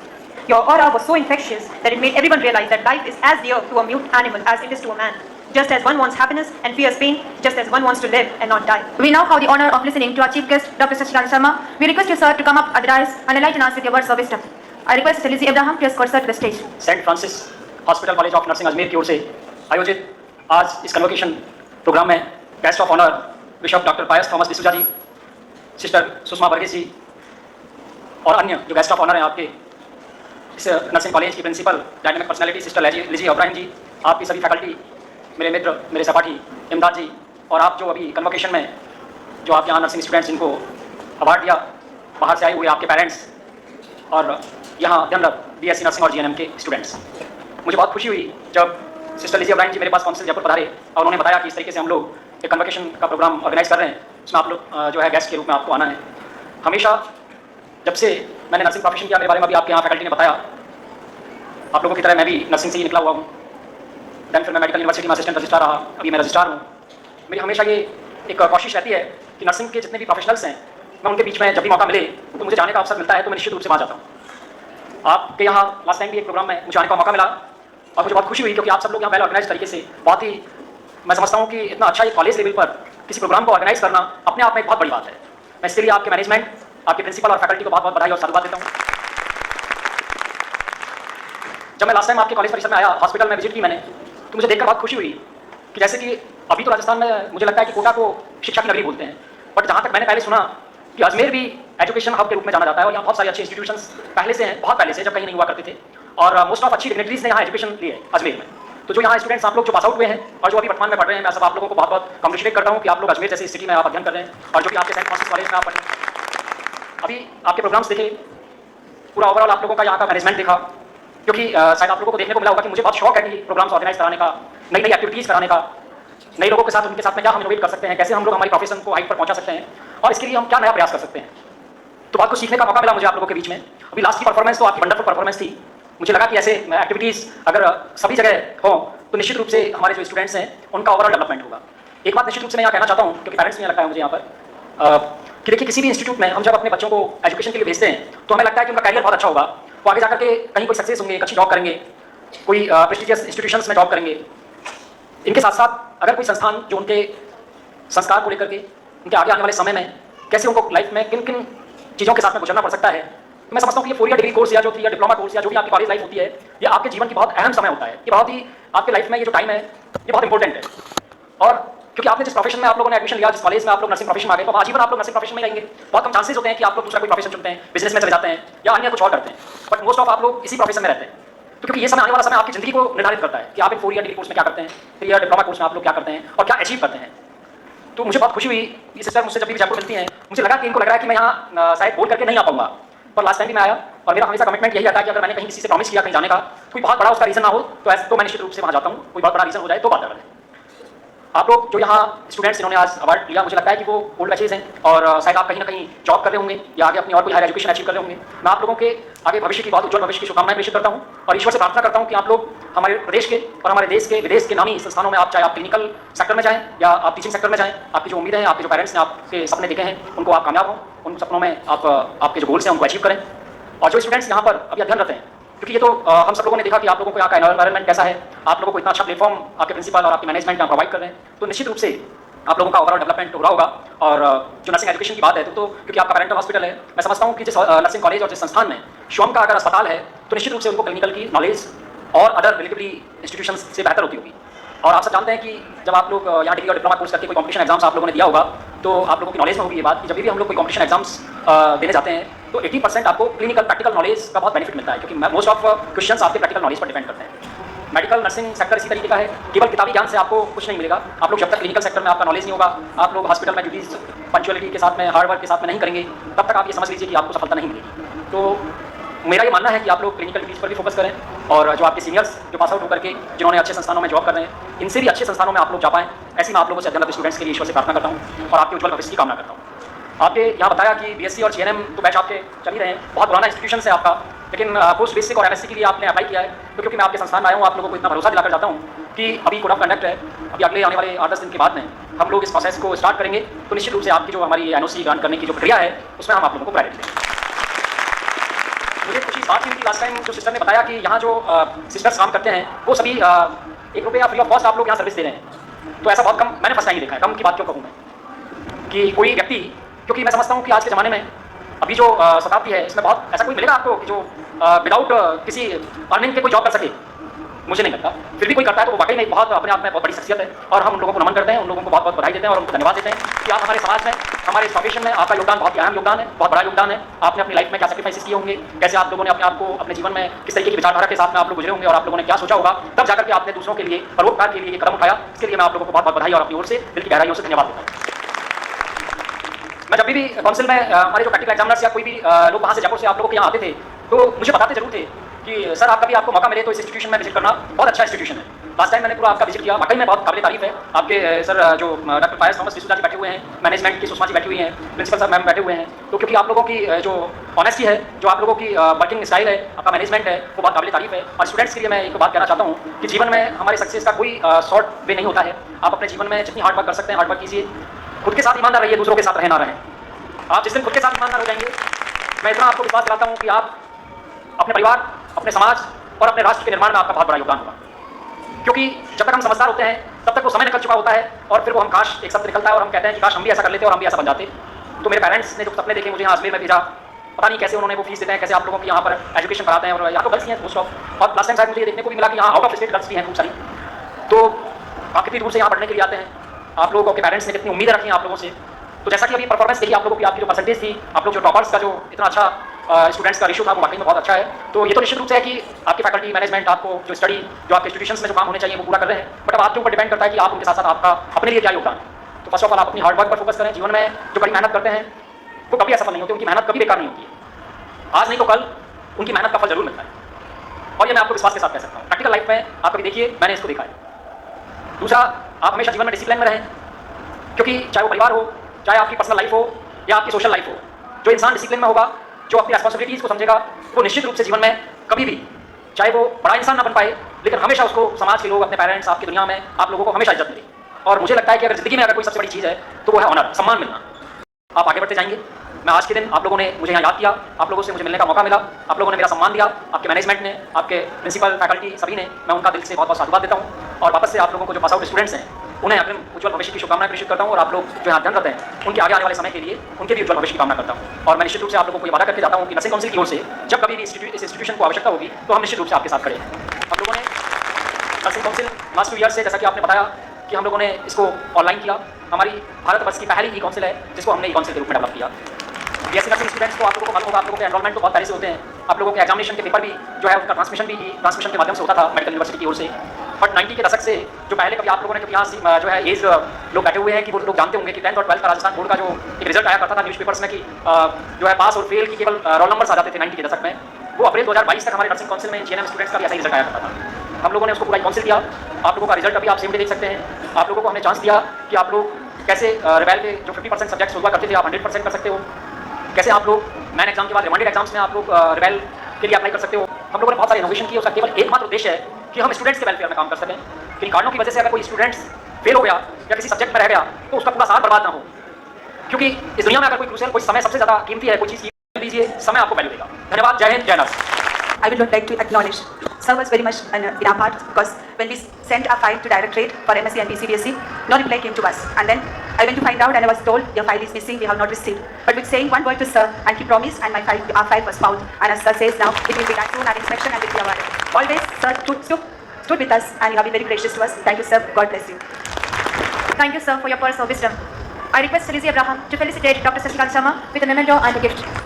Your aura was so infectious that it made everyone realize that life is as dear to a mute animal as it is to a man. Just as one wants happiness and fears pain, just as one wants to live and not die. We now have the honor of listening to our chief guest, Dr. Shashikant Sharma. We request you, sir, to come up at the dais and enlighten us with your words of wisdom. I request Lizzie Abraham to escort sir to the stage. Saint Francis hospital college of nursing Ajmer की ओर से आयोजित आज इस convocation programme में guest of honour bishop doctor Pius Thomas D'Souza ji, sister Sushma Varghese ji और अन्य जो गेस्ट ऑफ ऑनर हैं आपके इस नर्सिंग कॉलेज की principal, dynamic personality sister Lizzie O'Brien ji, आपकी सभी फैकल्टी, मेरे मित्र, मेरे सहपाठी इमदाद जी, और आप जो अभी कन्वोकेशन में जो आप यहाँ नर्सिंग स्टूडेंट्स जिनको अवार्ड दिया, बाहर से आए हुए आपके पेरेंट्स और यहाँ अध्ययनरत BSc नर्सिंग और GNM के स्टूडेंट्स। मुझे बहुत खुशी हुई जब सिस्टर लिजी ओब्रायन जी मेरे पास काउंसिल जयपुर पधारे और उन्होंने बताया कि इस तरीके से हम लोग एक कन्वोकेशन का प्रोग्राम ऑर्गेनाइज कर रहे हैं, उसमें आप लोग जो है गेस्ट के रूप में आपको आना है। हमेशा जब से मैंने नर्सिंग प्रोफेशन किया, मेरे बारे में भी आपके यहाँ फैकल्टी ने बताया, आप लोगों की तरह मैं भी नर्सिंग से ही निकला हुआ हूँ। दैन फिर मैं मेडिकल यूनिवर्सिटी में असिस्टेंट रजिस्ट्रार रहा, अभी मैं रजिस्ट्रार हूँ। मेरी हमेशा ये एक कोशिश रहती है कि नर्सिंग के जितने भी प्रोफेशनल्स हैं, मैं उनके बीच में जब भी मौका मिले तो मुझे जाने का अवसर मिलता है तो मैं निश्चित रूप से वहाँ जाता हूँ। आपके यहाँ लास्ट टाइम भी एक प्रोग्राम में मुझे आने का मौका मिला और मुझे बहुत खुशी हुई क्योंकि आप सब लोग यहाँ वेल ऑर्गेनाइज तरीके से, बहुत ही मैं समझता हूँ कि इतना अच्छा एक कॉलेज लेवल पर किसी प्रोग्राम को ऑर्गेनाइज करना अपने आप में एक बहुत बड़ी बात है। मैं इसके लिए आपके मैनेजमेंट, आपके प्रिंसिपल और फैकल्टी को बहुत बहुत बधाई और साधुवाद देता हूँ। जब मैं लास्ट टाइम आपके कॉलेज परिसर में आया, हॉस्पिटल में विजिट की मैंने, तो मुझे देखकर बहुत खुशी हुई कि जैसे कि अभी तो राजस्थान में मुझे लगता है कि कोटा को शिक्षा की नगरी बोलते हैं, बट जहाँ तक मैंने पहले सुना कि अजमेर भी एजुकेशन हब के रूप में जाना जाता है और यहाँ बहुत सारे अच्छे इंस्टीट्यूशंस पहले से हैं, बहुत पहले से, जब कहीं नहीं हुआ करते थे, और मोस्ट ऑफ अच्छी डिग्नेटरीज ने यहाँ एजुकेशन ली है अजमेर में। तो जो यहाँ स्टूडेंट्स आप लोग जो पास आउट हुए हैं और जो अभी वर्तमान में पढ़ रहे हैं, मैं सब आप लोगों को बहुत बहुत कॉन्ग्रेचुलेट करता हूँ कि आप लोग अजमेर जैसी सिटी में आप अध्ययन कर रहे हैं और जो कि आपके सेंट फ्रांसिस कॉलेज में आप पढ़े। अभी आपके प्रोग्राम्स देखे, पूरा ओवरऑल आप लोगों का यहाँ का मैनेजमेंट देखा, क्योंकि शायद आप लोगों को देखने को मिला होगा कि मुझे बहुत शौक है कि प्रोग्राम्स ऑर्गेनाइज कराने का, नई नई एक्टिविटीज़ कराने का, नए लोगों के साथ उनके साथ में क्या हम इनोवेट कर सकते हैं, कैसे हम लोग हमारी प्रोफेशन को हाइट पर पहुंचा सकते हैं और इसके लिए हम क्या नया प्रयास कर सकते हैं। तो बहुत कुछ सीखने का मौका मिला मुझे आप लोगों के बीच में। अभी लास्ट की परफॉर्मेंस तो आपकी वंडरफुल परफॉर्मेंस थी। मुझे लगा कि ऐसे एक्टिविटीज़ अगर सभी जगह हों तो निश्चित रूप से हमारे जो स्टूडेंट्स हैं उनका ओवरऑल डेवलपमेंट होगा। एक बात निश्चित रूप से मैं यहाँ कहना चाहता हूँ, क्योंकि पेरेंट्स में लगता है मुझे यहाँ पर कि देखिए किसी भी इंस्टीट्यूट में हम जब अपने बच्चों को एजुकेशन के लिए भेजते हैं तो हमें लगता है कि उनका कैरियर बहुत अच्छा होगा, वो आगे जाकर के कहीं कोई सक्सेस होंगे, एक अच्छी जॉब करेंगे, कोई प्रेस्टिजियस इंस्टीट्यूशंस में जॉब करेंगे। इनके साथ साथ अगर कोई संस्थान जो उनके संस्कार को लेकर के उनके आगे आने वाले समय में कैसे उनको लाइफ में किन किन चीज़ों के साथ में गुजरना पड़ सकता है, मैं समझता हूँ कि ये 4 ईयर डिग्री कोर्स या जो 3 ईयर डिप्लोमा कोर्स या जो भी आपकी कॉलेज लाइफ होती है, ये आपके जीवन की बहुत अहम समय होता है। ये बहुत ही आपके लाइफ में ये जो टाइम है ये बहुत इंपॉर्टेंट है। और क्योंकि आपने जिस प्रोफेशन में आप लोगों ने एडमिशन लिया, जिस कॉलेज में आप लोग नर्सिंग प्रोफेशन में आ गए, तो आजीवन आप लोग नर्सिंग प्रोफेशन में रहेंगे। बहुत कम चांसेस होते हैं कि आप लोग दूसरा कोई प्रोफेशन चुनते हैं, बिजनेस में चले जाते हैं या अन्य कुछ और करते हैं, बट मोस्ट ऑफ आप लोग इसी प्रोफेशन में रहते हैं। तो क्योंकि ये समय आने वाला समय आपकी जिंदगी को निर्धारित करता है कि आप इन 4 ईयर डिग्री कोर्स में क्या करते हैं, 3 ईयर डिप्लोमा कोर्स में आप लोग क्या करते हैं और क्या अचीव करते हैं। तो मुझे बहुत खुशी हुई, ये सिस्टर मुझसे जब भी जयपुर मिलती हैं मुझे लगा कि इनको लग रहा है कि मैं यहाँ शायद बोल करके नहीं आ पाऊंगा, पर लास्ट टाइम भी मैं आया और मेरा हमेशा कमिटमेंट यही आता है कि अगर मैंने कहीं किसी से प्रॉमिस किया कहीं जाने का, कोई बहुत बड़ा उसका रीजन ना हो तो मैं निश्चित रूप से वहाँ जाता हूँ। कोई बहुत बड़ा रीजन हो जाए तो बात अलग है। आप लोग जो यहाँ स्टूडेंट्स जिन्होंने आज अवार्ड लिया, मुझे लगता है कि वो ओल्ड बैचेज हैं और शायद आप कहीं ना कहीं जॉब कर रहे होंगे या आगे अपनी और कोई हायर एजुकेशन अचीव कर रहे होंगे। मैं आप लोगों के आगे भविष्य की बहुत उज्जवल भविष्य की शुभकामनाएं प्रेषित करता हूँ और ईश्वर से प्रार्थना करता हूँ कि आप लोग हमारे प्रदेश के और हमारे देश के विदेश के नामी संस्थानों में, आप चाहे आप क्लिनिकल सेक्टर में जाएँ या आप टीचिंग सेक्टर में जाएँ, आपकी जो उम्मीदें हैं, आपके जो पेरेंट्स ने आपके सपने देखे हैं, उनको आप कामयाब हों, उन सपनों में आप आपके जो गोल्स हैं उनको अचीव करें। और जो स्टूडेंट्स यहाँ पर अभी अध्ययन करते हैं, क्योंकि ये तो हम सब लोगों ने देखा कि आप लोगों को यहाँ का एनवायरनमेंट कैसा है, आप लोगों को इतना अच्छा प्लेटफॉर्म आपके प्रिंसिपल और आपके मैनेजमेंट यहाँ प्रोवाइड कर रहे हैं, तो निश्चित रूप से आप लोगों का ओवरऑल डेवलपमेंट हो रहा होगा। और जो नर्सिंग एजुकेशन की बात है तो क्योंकि आपका पेरेंटल हॉस्पिटल है, मैं समझता हूँ कि जिस नर्सिंग कॉलेज और जिस संस्थान में शिवम का अगर अस्पताल है तो निश्चित रूप से उनको क्लिनिकल की नॉलेज और अदर रिलेटिवली इंस्टीट्यूशन से बेहतर होती होगी। और आप सब जानते हैं कि जब आप लोग यहाँ डिग्री और डिप्लोमा कोर्स करके कोई कॉम्पिटिशन एग्जाम्स आप लोगों ने दिया होगा तो आप लोगों की नॉलेज में होगी ये बात कि जब भी हम लोग कोई कॉम्पिटिशन एग्जाम्स देने जाते हैं तो 80% आपको क्लिनिकल प्रैक्टिकल नॉलेज का बहुत बेनिफिट मिलता है, क्योंकि मोस्ट ऑफ क्वेश्चंस आपके प्रैक्टिकल नॉलेज पर डिपेंड करते हैं। मेडिकल नर्सिंग सेक्टर इसी तरीके का है, केवल किताबी ज्ञान से आपको कुछ नहीं मिलेगा। आप लोग जब तक क्लिनिकल सेक्टर में आपका नॉलेज नहीं होगा, आप लोग हॉस्पिटल में ड्यूटीज पंचुअलिटी के साथ में, हार्ड वर्क के साथ में नहीं करेंगे, तब तक आप ये समझ लीजिए कि आपको सफलता नहीं मिलेगी। तो मेरा ये मानना है कि आप लोग क्लिनिकल ड्यूटीज पर भी फोकस करें और जो आपके सीनियर्स जो पास आउट होकर के जिन्होंने अच्छे संस्थानों में जॉब कर रहे हैं, इनसे भी अच्छे संस्थानों में आप लोग जा पाएँ, ऐसी मैं आप लोगों से अध्ययनरत स्टूडेंट्स के लिए ईश्वर से प्रार्थना करता हूँ और आपके उज्जवल भविष्य की कामना करता हूँ। आपके यहाँ बताया कि बीएससी और जीएनएम तो बैच आपके चल ही रहे हैं, बहुत पुराना इंस्टीट्यूशन है आपका, लेकिन पोस्ट बेसिक और एमएससी के लिए आपने अप्लाई किया है। तो क्योंकि मैं आपके संस्थान में आया हूँ, आप लोगों को इतना भरोसा दिलाकर जाता हूँ कि अभी कोड ऑफ कंडक्ट है, अभी अगले आने वाले 8-10 दिन के बाद में हम लोग इस प्रोसेस को स्टार्ट करेंगे, तो निश्चित रूप से आपकी जो हमारी एनओसी ग्रांट करने की जो प्रक्रिया है उसमें हम आप लोगों को प्रायोरिटी देंगे। मुझे कुछ इस बात की लास्ट टाइम जो सिस्टर ने बताया कि यहाँ जो सिस्टर्स काम करते हैं वो सभी 1 रुपये फ्री ऑफ कॉस्ट आप लोग यहाँ सर्विस दे रहे हैं, तो ऐसा बहुत कम मैंने फर्स्ट टाइम देखा है। कम की बात क्यों कहूँ मैं कि कोई व्यक्ति, क्योंकि मैं समझता हूँ कि आज के ज़माने में अभी जो शताब्दी है इसमें बहुत ऐसा कोई मिलेगा आपको कि जो विदाउट किसी अर्निंग के कोई जॉब कर सके, मुझे नहीं लगता। फिर भी कोई करता है तो वो वाकई में बहुत अपने आप में बहुत बड़ी शख्सियत है और हम उन लोगों को नमन करते हैं, उन लोगों को बहुत बहुत बधाई देते हैं और उनको धन्यवाद देते हैं कि आप हमारे समाज में, हमारे इस प्रोफेशन में आपका योगदान बहुत ही अहम योगदान है, बहुत बड़ा योगदान है। आपने अपनी लाइफ में क्या सेक्रीफाइसेस किए होंगे, कैसे आप लोगों ने अपने आप को अपने जीवन में किस तरीके की विचारधारा के साथ में आप लोग गुजरे होंगे और आप लोगों ने क्या सोचा होगा, तब जाकर के आपने दूसरों के लिए परोपकार के लिए कदम उठाया। इसके लिए मैं आप लोगों को बहुत बहुत बधाई और अपनी ओर से दिल की गहराइयों से धन्यवाद देता हूँ। मैं जब भी काउंसिल में हमारे जो प्रैक्टिकल एग्जामिनर्स या कोई भी लोग वहाँ से जयपुर से आप लोगों के यहाँ आते थे तो मुझे बताते जरूर थे कि सर आप कभी आपको मौका मिले तो इस इंस्टीट्यूशन में विजिट करना, बहुत अच्छा इंस्टीट्यूशन है। लास्ट टाइम मैंने पूरा आपका विजिट किया, वाकई में बहुत काबिल तारीफ है। आपके सर जो डॉक्टर पायस थॉमस डिसूजा जी बैठे हुए हैं, मैनेजमेंट की सुषमा जी बैठी हुई हैं, प्रिंसिपल सर मैम बैठे हुए हैं, तो क्योंकि आप लोगों की जो ऑनेस्टी है, जो आप लोगों की वर्किंग स्टाइल है, आपका मैनेजमेंट है, वो बहुत काबिल तारीफ है। और स्टूडेंट्स के लिए मैं एक बात कहना चाहता हूँ कि जीवन में हमारे सक्सेस का कोई शॉर्ट वे नहीं होता है। आप अपने जीवन में जितनी हार्ड वर्क कर सकते हैं हार्ड वर्क कीजिए, खुद के साथ ईमानदार रहिए, दूसरों के साथ रहना रहें। आप जिस दिन खुद के साथ ईमानदार हो जाएंगे, मैं इतना आपको विश्वास दिलाता हूँ कि आप अपने परिवार, अपने समाज और अपने राष्ट्र के निर्माण में आपका बहुत बड़ा योगदान होगा। क्योंकि जब तक हम समझदार होते हैं तब तक वो समय निकल चुका होता है और फिर वो हम काश एक शब्द निकलता है और हम कहते हैं कि काश हम भी ऐसा कर लेते और हम भी ऐसा बन जाते। तो मेरे पेरेंट्स ने जो सपने देखे मुझे यहाँ अजमेर में भेजा, पता नहीं कैसे उन्होंने वो फीस देते हैं, कैसे आप लोगों की यहाँ पर एजुकेशन कराते हैं। और यहाँ तो गर्ल्स ही हैं मोस्ट ऑफ, और लास्ट टाइम शायद मुझे ये देखने को भी मिला कि यहाँ आउट ऑफ स्टेट गर्ल्स भी हैं खूब सारी। तो आप कितनी दूर से यहाँ पढ़ने के लिए आते हैं, आप लोगों के पेरेंट्स ने कितनी उम्मीदें रखी हैं आप लोगों से, तो जैसा कि अभी परफॉर्मेंस देखी आप लोगों की, आपकी जो परसेंटेज थी, आप लोग जो टॉपर्स का जो इतना अच्छा स्टूडेंट्स का रेशियो था, वो वाकई में बहुत अच्छा है। तो ये तो निश्चित रूप से है कि आपकी फैकल्टी मैनेजमेंट आपको जो स्टडी, जो आपके इंस्टीट्यूशंस में जो काम होने चाहिए वो पूरा कर रहे हैं, बट अब आपके ऊपर डिपेंड करता है कि आप उनके साथ साथ आपका अपने लिए क्या योगदान है। तो फर्स्ट ऑफ ऑल आप अपनी हार्ड वर्क पर फोकस करें। जीवन में जो बड़ी मेहनत करते हैं वो कभी असफल नहीं होती, उनकी मेहनत कभी बेकार नहीं होती है। आज नहीं तो कल उनकी मेहनत का फल जरूर मिलता है, और ये मैं आपको विश्वास के साथ कह सकता हूँ। प्रैक्टिकल लाइफ में आप कभी देखिए, मैंने इसको देखा है। दूसरा, आप हमेशा जीवन में डिसिप्लिन में रहें, क्योंकि चाहे वो परिवार हो, चाहे आपकी पर्सनल लाइफ हो या आपकी सोशल लाइफ हो, जो इंसान डिसिप्लिन में होगा, जो अपनी रिस्पॉन्सिबिलिटीज को समझेगा, वो निश्चित रूप से जीवन में कभी भी, चाहे वो बड़ा इंसान ना बन पाए, लेकिन हमेशा उसको समाज के लोग, अपने पेरेंट्स, आपकी दुनिया में आप लोगों को हमेशा इज्जत मिलेगी। और मुझे लगता है कि अगर जिंदगी में अगर कोई सबसे बड़ी चीज़ है तो वो है ऑनर, सम्मान मिलना। आप आगे बढ़ते जाएंगे। मैं आज के दिन आप लोगों ने मुझे यहाँ याद किया, आप लोगों से मुझे मिलने का मौका मिला, आप लोगों ने मेरा सम्मान दिया, आपके मैनेजमेंट ने, आपके प्रिंसिपल, फैकल्टी, सभी ने, मैं उनका दिल से बहुत बहुत साधुवाद देता हूँ। और वापस से आप लोगों को जो पास आउट स्टूडेंट्स हैं उन्हें अग्रिम उज्जवल भविष्य की शुभकामनाएं प्रेषित करता हूँ, और आप लोग जो यहाँ अध्ययन करते हैं उनके आगे आने वाले समय के लिए उनके भी उज्जवल भविष्य की कामना करता हूँ। और मैं निश्चित रूप से आप लोगों को ये वादा करके जाता हूँ कि नर्सिंग काउंसिल की ओर से जब कभी भी इस इंस्टीट्यूशन को आवश्यकता होगी तो हम निश्चित रूप से आपके साथ खड़े हैं। हम लोगों ने नर्सिंग काउंसिल लास्ट 2 ईयर से, जैसा कि आपने बताया कि हम लोगों ने इसको ऑनलाइन किया, हमारी भारतवर्ष की पहली ई काउंसिल है जिसको हमने ई काउंसिल के रूप में डेवलप किया। बीएससी नर्सिंग स्टूडेंट्स को आप लोगों को मालूम होगा, आप लोगों के एनरोलमेंट तो बहुत पहले से होते हैं, आप लोगों के एग्जामिनेशन के पेपर भी जो है उसका ट्रांसमिशन के माध्यम से होता था मेडिकल यूनिवर्सिटी की ओर से। बट 90 के दशक से जो पहले कभी आप लोगों ने कभी यहाँ जो है एज लोग बैठे हुए हैं कि वो लोग जानते होंगे कि 10th और 12th का राजस्थान बोर्ड का जो एक रिजल्ट आया करता था न्यूज़पेपर्स में कि जो है पास और फेल की केवल रोल नंबर्स आ जाते थे 90 के दशक में, वो अप्रैल 2022 तक हमारे नर्सिंग काउंसिल में जीएनएम स्टूडेंट्स का भी ऐसा ही रिजल्ट आया करता था। हम लोगों ने उसको पूरा काउंसिल किया, आप लोगों का रिजल्ट अभी आप सेम डे देख सकते हैं। आप लोगों को हमने चांस दिया कि आप लोग कैसे रिवेल के जो 50% सब्जेक्ट्स हुआ करते थे आप 100% कर सकते हो, कैसे आप लोग मैन एग्जाम के बाद रिमांडेड एग्जाम्स में आप लोग रिवेल के लिए अप्लाई कर सकते हो। हम लोगों ने बहुत सारे इनोवेशन किए, उसका केवल एकमात्र उद्देश्य है कि हम स्टूडेंट्स के वेलफेयर में काम कर सकें। किन कारणों की वजह से अगर कोई स्टूडेंट्स फेल हो गया या किसी सब्जेक्ट में रह गया तो उसका पूरा साल बर्बाद ना हो, क्योंकि इस दुनिया में अगर कोई क्रूशियल, कोई समय सबसे ज़्यादा कीमती है, कोई चीज़ दीजिए, समय आपको वैल्यू देगा। धन्यवाद। जय हिंद, जय nurse. I would like to acknowledge sir was very much in our part, because when we sent our file to Directorate for MSc and PCBSc, no reply came to us. And then I went to find out and I was told your file is missing, we have not received. But with saying one word to sir, and he promised, and our file was found. And as sir says now, it will be done soon, and inspection and will be awarded. Always sir stood with us, and you have been very gracious to us. Thank you sir, God bless you. Thank you, sir, for your pearls of wisdom. I request Lizzie Abraham to felicitate Dr. Sasikanth Sharma with a memento and a gift.